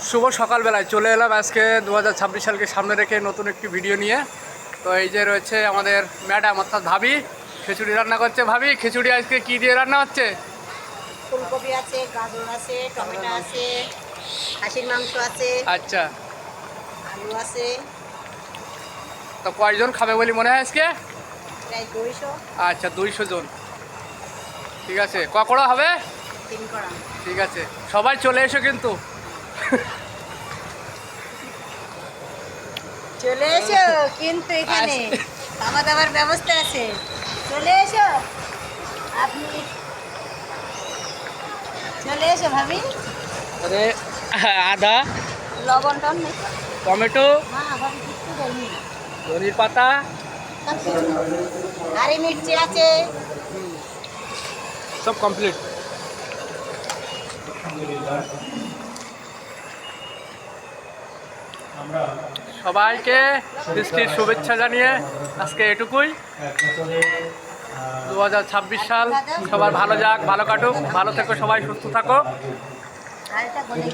শুভ সকালবেলায় চলে এলাম আজকে 2026 সালকে সামনে রেখে নতুন একটি ভিডিও নিয়ে। তো এই যে রয়েছে আমাদের ম্যাডাম অর্থাৎ ভাবি, খিচুড়ি রান্না করছে। ভাবি, খিচুড়ি আজকে কী দিয়ে রান্না হচ্ছে? ফুলকপি আছে, গাজর আছে, টমেটো আছে, খাসির মাংস আছে, আচ্ছা, আলু আছে। তো কয়জন খাবে বলি মনে হয় আজকে? প্রায় 200। আচ্ছা, 200 জন। ঠিক আছে, কড়া হবে? 3 কড়া। ঠিক আছে, সবাই চলে এসো কিন্তু। চলে এসো কিন্তু এখানে খাওয়া দাওয়ার ব্যবস্থা আছে, চলে এসো। আপনি চলে এসো ভাবি। আরে আদা, লবণ টন নেই? টমেটো, হ্যাঁ ভাবি, কিচ্ছু দেয়নি। ধনির পাতা, হারি মির্চি আছে। সব কমপ্লিট। সবাইকে বৃষ্টির শুভেচ্ছা জানিয়ে আজকে এটুকুই। 2026 সাল সবার ভালো যাক, ভালো কাটুক, ভালো থেকো, সবাই সুস্থ থাকো। আর এটা বলে